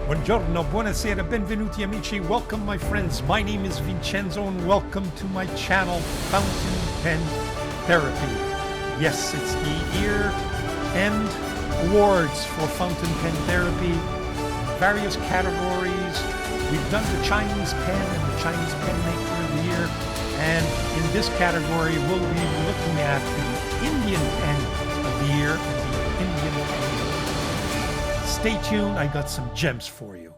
Buongiorno, buonasera, benvenuti amici. Welcome my friends. My name is Vincenzo and welcome to my channel, Fountain Pen Therapy. Yes, it's the year-end awards for Fountain Pen Therapy. Various categories. We've done the Chinese pen and the Chinese pen maker of the year. And in this category, we'll be looking at the Indian pen of the year and the Indian pen. Stay tuned, I got some gems for you.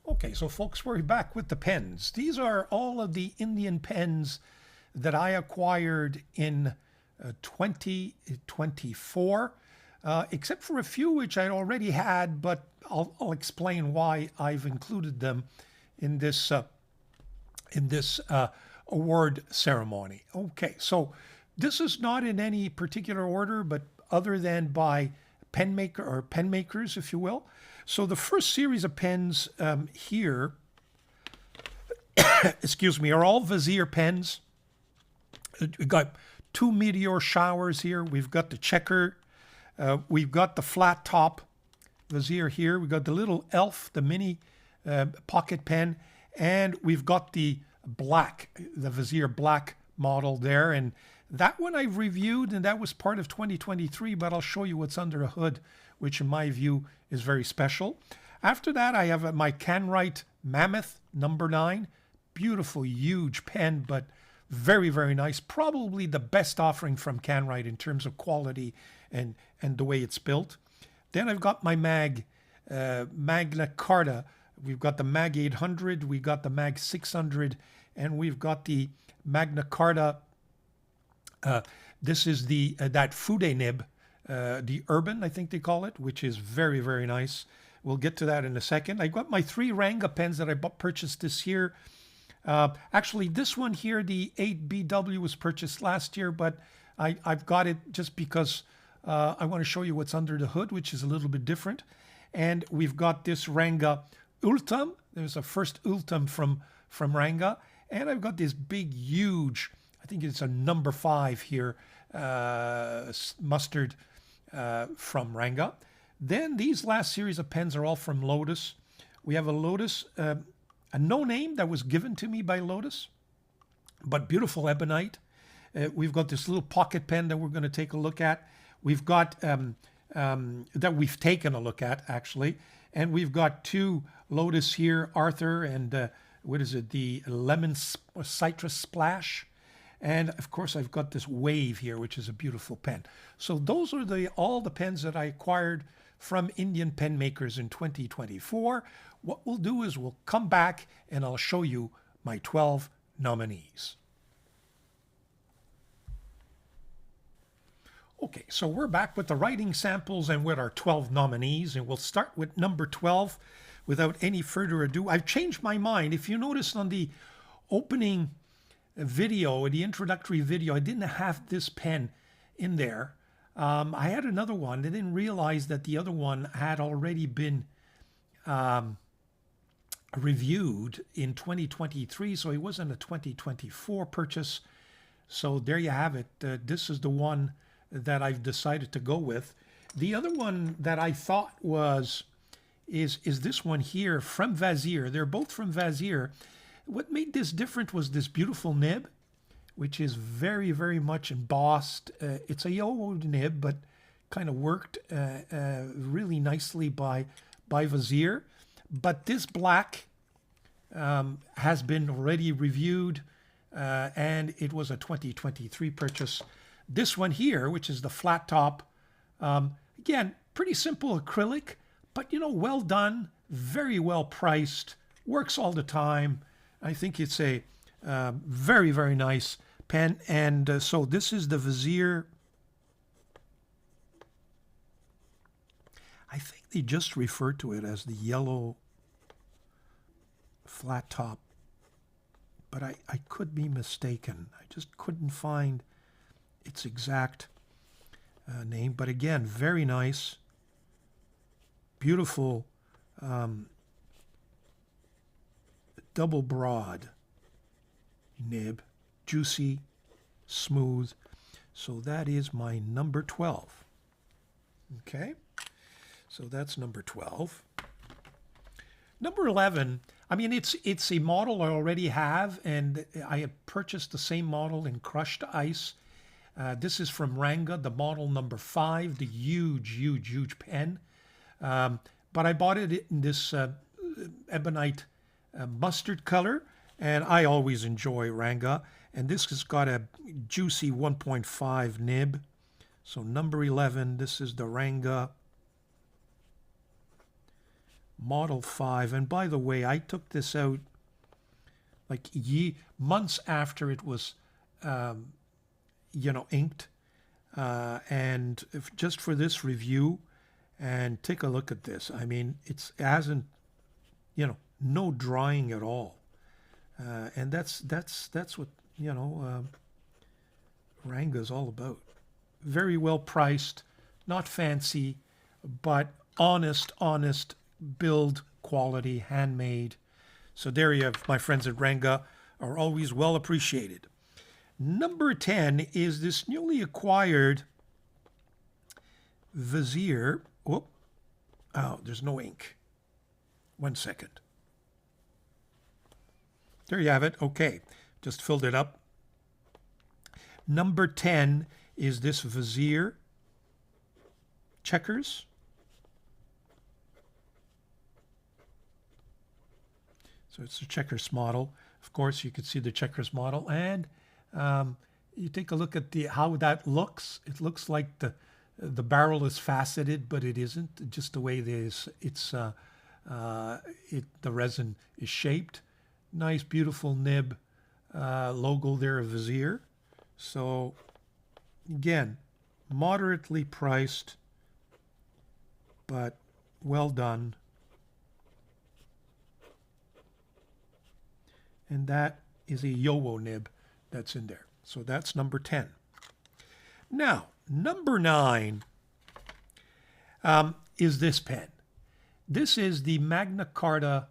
Okay, so folks, we're back with the pens. These are all of the Indian pens that I acquired in 2024, except for a few which I already had, but I'll explain why I've included them in this award ceremony. Okay, so this is not in any particular order, but other than by pen maker or pen makers, if you will. So the first series of pens here, excuse me, are all Vizier pens. We've got two meteor showers here. We've got the checker. We've got the flat top Vizier here. We've got the little elf, the mini pocket pen. And we've got the Vizier black model there. And that one I've reviewed, and that was part of 2023, but I'll show you what's under the hood, which in my view is very special. After that, I have my Canwrite Mammoth number 9. Beautiful, huge pen, but very, very nice. Probably the best offering from Canwrite in terms of quality and the way it's built. Then I've got my Magna Carta. We've got the Mag 800, we've got the Mag 600, and we've got the Magna Carta. This is that Fude nib, the Urban, I think they call it, which is very, very nice. We'll get to that in a second. I got my 3 Ranga pens that I purchased this year. Actually, this one here, the 8BW, was purchased last year, but I've got it just because I want to show you what's under the hood, which is a little bit different. And we've got this Ranga Ultam. There's a first Ultam from Ranga. And I've got this big, huge, I think it's a number 5 here, mustard from Ranga. Then these last series of pens are all from Lotus. We have a Lotus, a no name that was given to me by Lotus, but beautiful ebonite. We've got this little pocket pen that we're going to take a look at. We've got, that we've taken a look at actually. And we've got 2 Lotus here, Arthur and what is it? The Lemon Citrus Splash. And of course, I've got this Wave here, which is a beautiful pen. So those are all the pens that I acquired from Indian pen makers in 2024. What we'll do is we'll come back and I'll show you my 12 nominees. Okay, so we're back with the writing samples and with our 12 nominees, and we'll start with number 12 without any further ado. I've changed my mind. If you noticed on the opening video, the introductory video, I didn't have this pen in there. I had another one. I didn't realize that the other one had already been reviewed in 2023, so it wasn't a 2024 purchase. So there you have it. This is the one that I've decided to go with. The other one that I thought is this one here from Vizier. They're both from Vizier. What made this different was this beautiful nib, which is very, very much embossed. It's a yellow nib, but kind of worked really nicely by Vizier. But this black has been already reviewed, and it was a 2023 purchase. This one here, which is the flat top, again, pretty simple acrylic, but well done, very well priced, works all the time. I think it's a very, very nice pen. And so this is the Vizier I think they just refer to it as the yellow flat top, but I could be mistaken. I just couldn't find its exact name. But again, very nice, beautiful, double broad nib, juicy, smooth. So that is my number 12. Okay, so that's number 12. Number 11, I mean, it's a model I already have, and I have purchased the same model in crushed ice. This is from Ranga, the model number 5, the huge pen. But I bought it in this ebonite mustard color, and I always enjoy Ranga. And this has got a juicy 1.5 nib. So number 11, this is the Ranga Model 5. And by the way, I took this out like months after it was, inked. And just for this review, and take a look at this. I mean, it hasn't, no drying at all. And that's what, Ranga's all about. Very well priced, not fancy, but honest build quality, handmade. So there you have, my friends at Ranga, are always well appreciated. Number 10 is this newly acquired Vizier. Whoop. Oh, there's no ink. 1 second. There you have it. Okay, just filled it up. Number 10 is this Vizier Checkers. So it's a Checkers model. Of course, you can see the Checkers model, and you take a look at how that looks. It looks like the barrel is faceted, but it isn't. Just the way the resin is shaped. Nice, beautiful nib logo there of Vizier. So again, moderately priced, but well done. And that is a Yowo nib that's in there. So that's number 10. Now, number 9 is this pen. This is the Magna Carta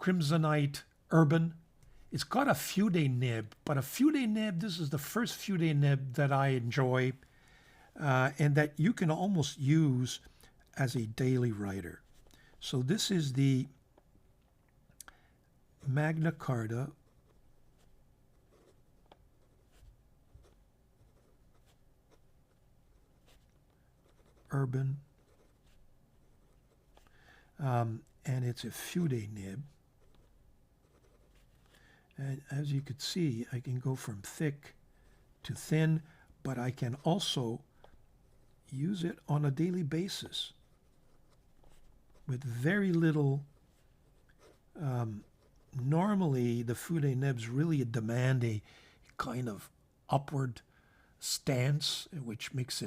Crimsonite Urban. It's got a Fude nib, but a Fude nib, this is the first Fude nib that I enjoy, and that you can almost use as a daily writer. So this is the Magna Carta Urban, and it's a Fude nib. And as you could see, I can go from thick to thin, but I can also use it on a daily basis with very little. Normally, the Fude nibs really demand a kind of upward stance, which makes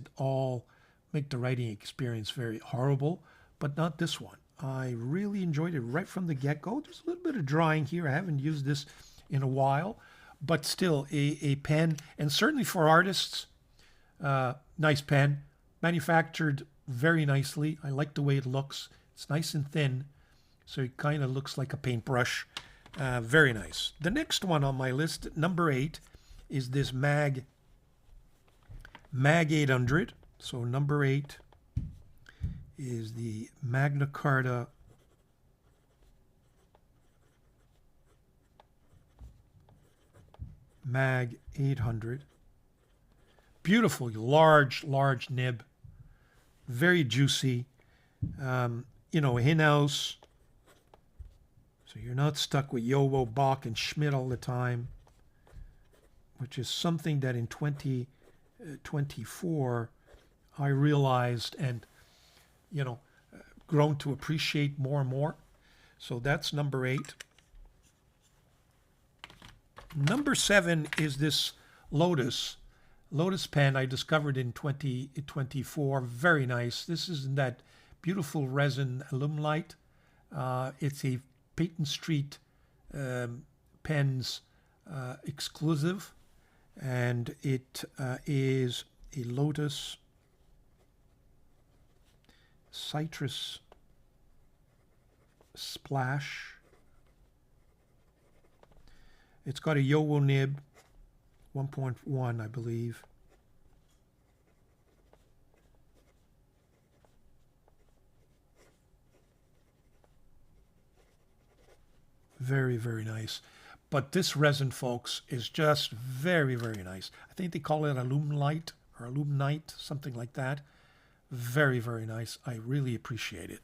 make the writing experience very horrible, but not this one. I really enjoyed it right from the get-go. There's a little bit of drying here. I haven't used this in a while, but still a pen, and certainly for artists, nice pen, manufactured very nicely. I like the way it looks. It's nice and thin, so it kind of looks like a paintbrush. Very nice. The next one on my list, number 8, is this Mag 800. So number 8 is the Magna Carta Mag 800. Beautiful, large nib. Very juicy. In-house. So you're not stuck with Yowo, Bach, and Schmidt all the time, which is something that in 2024 I realized and, grown to appreciate more and more. So that's number 8. Number 7 is this Lotus pen I discovered in 2024. Very nice. This is in that beautiful resin Alumlite. It's a Peyton Street Pens exclusive, and it is a lotus citrus splash. It's got a Yowo nib, 1.1, I believe. Very, very nice. But this resin, folks, is just very, very nice. I think they call it Alumlite or Alumnite, something like that. Very, very nice. I really appreciate it.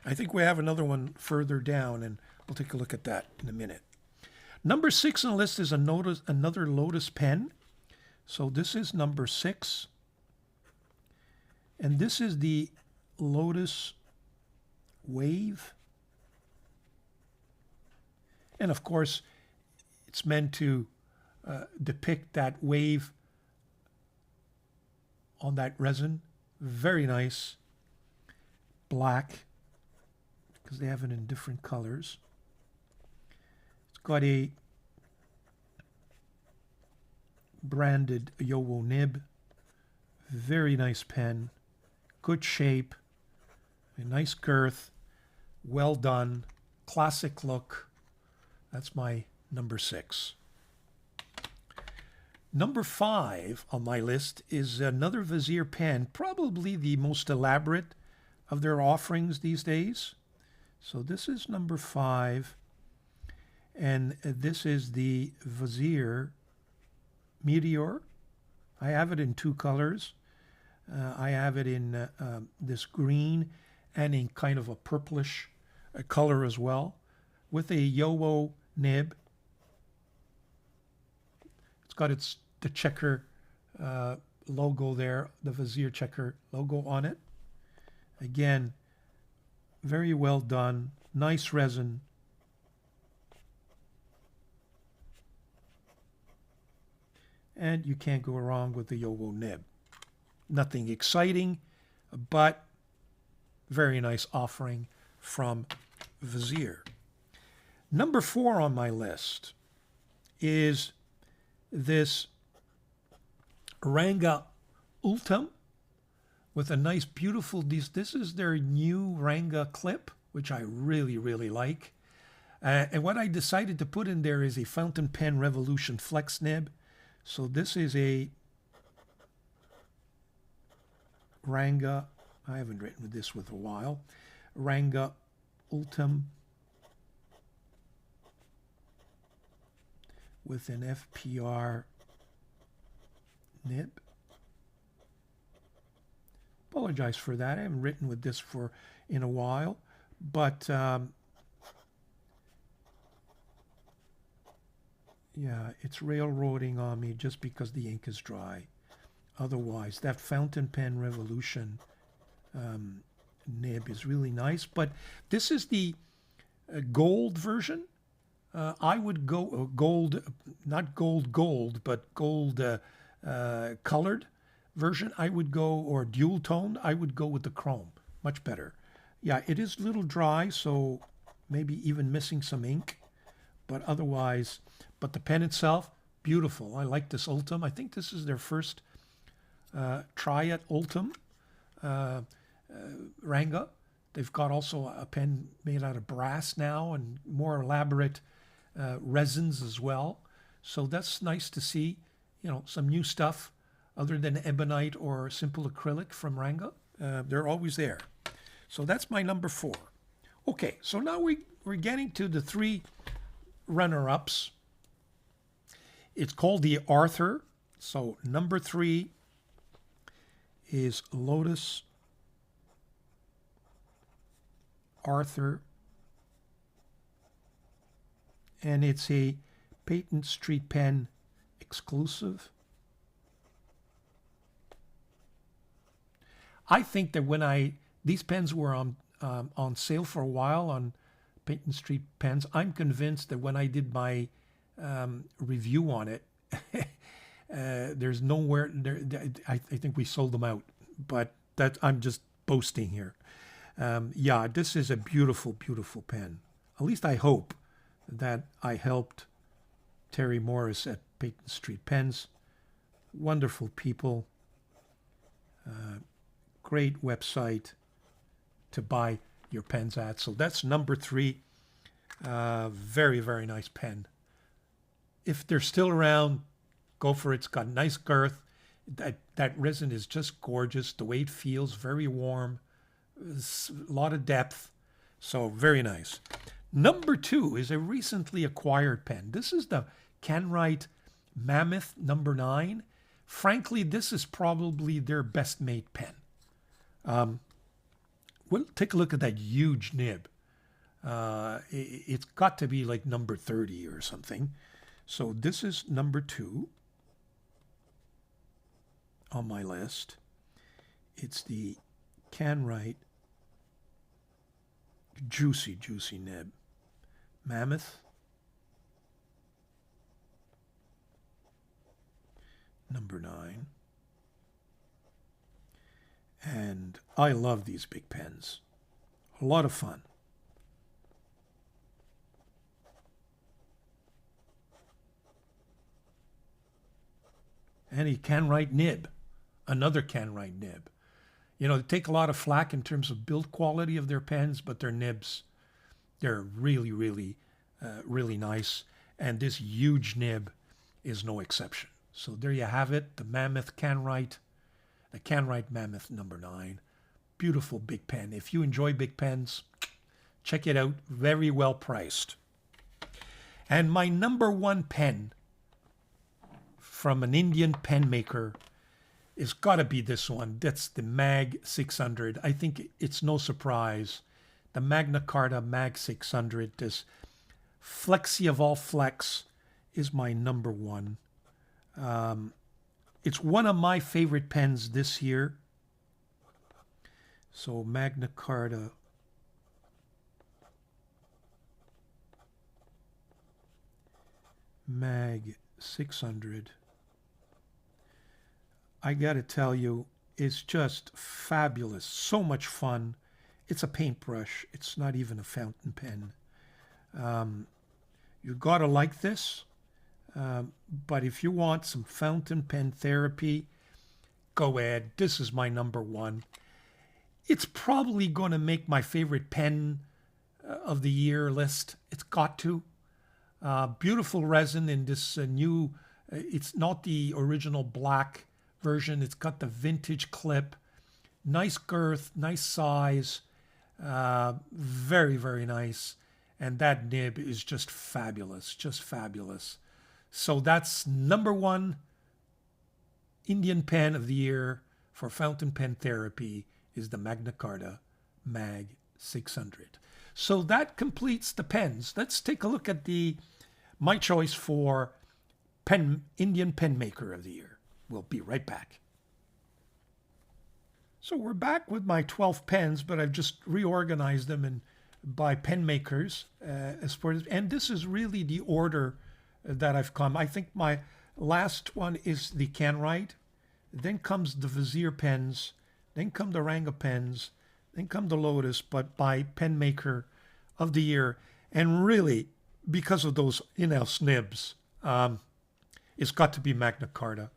I think we have another one further down, and we'll take a look at that in a minute. Number 6 on the list is another Lotus pen. So this is number 6. And this is the Lotus Wave. And of course, it's meant to depict that wave on that resin. Very nice. Black, because they have it in different colors. It's got a branded Yowo nib. Very nice pen. Good shape. A nice girth. Well done. Classic look. That's my number 6. Number 5 on my list is another Vizier pen, probably the most elaborate of their offerings these days. So this is number 5, and this is the Vizier Meteor. I have it in 2 colors. I have it in this green and in kind of a purplish color as well, with a Yowo nib. It's got the checker logo there, the Vizier checker logo on it. Again, very well done, nice resin. And you can't go wrong with the Yowo nib. Nothing exciting, but very nice offering from Vizier. Number 4 on my list is this Ranga Ultim with a nice, beautiful, this is their new Ranga clip, which I really, really like. And what I decided to put in there is a Fountain Pen Revolution Flex nib. So this is a Ranga, I haven't written with this with a while, Ranga Ultim with an FPR nib. Apologize for that. I haven't written with this in a while, but yeah, it's railroading on me just because the ink is dry. Otherwise, that Fountain Pen Revolution nib is really nice. But this is the gold version. I would go gold, not gold, but gold colored version. I would go, or dual toned, I would go with the chrome. Much better. Yeah, it is a little dry, so maybe even missing some ink. But otherwise, but the pen itself, beautiful. I like this Ultim. I think this is their first try at Ultim Ranga. They've got also a pen made out of brass now and more elaborate resins as well. So that's nice to see, some new stuff other than ebonite or simple acrylic from Ranga. They're always there. So that's my number 4. Okay, so now we're getting to the 3 runner-ups. It's called the Arthur. So number 3 is Lotus Arthur, and it's a Peyton Street Pen exclusive. I think that when these pens were on sale for a while on Peyton Street Pens, I'm convinced that when I did my review on it, there's nowhere there. I think we sold them out, but that I'm just boasting here. Yeah, this is a beautiful, beautiful pen. At least I hope that I helped Terry Morris at Peyton Street Pens. Wonderful people. Great website to buy your pens at. So that's number 3. Very, very nice pen. If they're still around, go for it. It's got nice girth. That resin is just gorgeous. The way it feels, very warm. A lot of depth. So very nice. Number 2 is a recently acquired pen. This is the Canwright Mammoth number 9. Frankly, this is probably their best made pen. Well, take a look at that huge nib. It's got to be like number 30 or something. So this is number 2 on my list. It's the Canwright juicy nib. Mammoth. Number 9. And I love these big pens. A lot of fun. And he Canwright nib. Another Canwright nib. You know, they take a lot of flack in terms of build quality of their pens, but their nibs, they're really, really, really nice. And this huge nib is no exception. So there you have it, the Mammoth Canwright, the Canwright Mammoth number 9. Beautiful big pen. If you enjoy big pens, check it out. Very well priced. And my number 1 pen from an Indian pen maker is got to be this one. That's the Mag 600. I think it's no surprise. The Magna Carta Mag 600, this Flexi of all flex, is my number 1. It's one of my favorite pens this year. So Magna Carta Mag 600. I got to tell you, it's just fabulous. So much fun. It's a paintbrush. It's not even a fountain pen. You got to like this. But if you want some fountain pen therapy, go ahead. This is my number 1. It's probably going to make my favorite pen of the year list. It's got to. Beautiful resin in this new, it's not the original black version. It's got the vintage clip. Nice girth, nice size. Very, very nice. And that nib is just fabulous, just fabulous. So that's number 1 Indian pen of the year for fountain pen therapy is the Magna Carta Mag 600. So that completes the pens. Let's take a look at my choice for Indian pen maker of the year. We'll be right back. So we're back with my 12 pens, but I've just reorganized them by pen makers. And this is really the order that I've come. I think my last one is the Canwright. Then comes the Vizier pens. Then come the Ranga pens. Then come the Lotus, but by pen maker of the year. And really, because of those in-house nibs, it's got to be Magna Carta.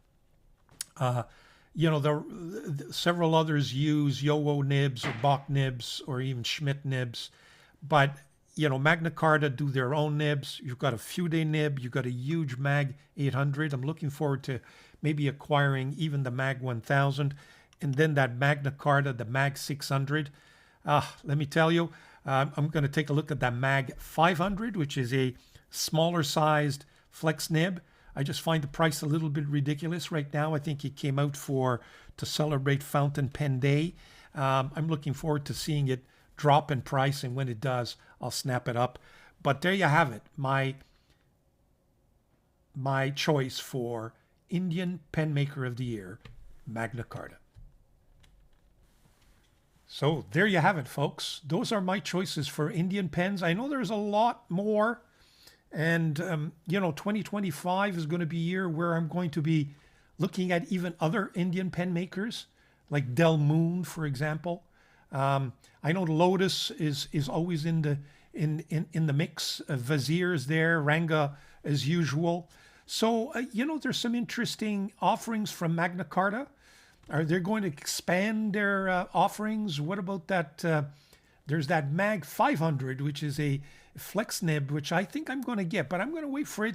Several others use Yowo nibs or Bach nibs or even Schmidt nibs, but Magna Carta do their own nibs. You've got a Fude nib. You've got a huge Mag 800. I'm looking forward to maybe acquiring even the Mag 1000, and then that Magna Carta, the Mag 600. Let me tell you, I'm going to take a look at that Mag 500, which is a smaller sized flex nib. I just find the price a little bit ridiculous right now. I think it came out to celebrate Fountain Pen Day. I'm looking forward to seeing it drop in price, and when it does, I'll snap it up. But there you have it, my choice for Indian Pen Maker of the Year, Magna Carta. So there you have it, folks. Those are my choices for Indian pens. I know there's a lot more. And, 2025 is going to be a year where I'm going to be looking at even other Indian pen makers, like Del Moon, for example. I know Lotus is always in the mix. Vazir's there, Ranga as usual. So there's some interesting offerings from Magna Carta. Are they going to expand their offerings? What about that? There's that Mag 500, which is a flex nib, which I think I'm going to get, but I'm going to wait for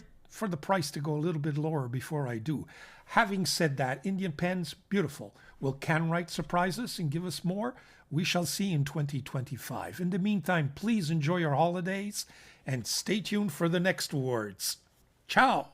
the price to go a little bit lower before I do. Having said that, Indian pens, beautiful. Will CanWrite surprise us and give us more? We shall see in 2025. In the meantime, please enjoy your holidays and stay tuned for the next awards. Ciao!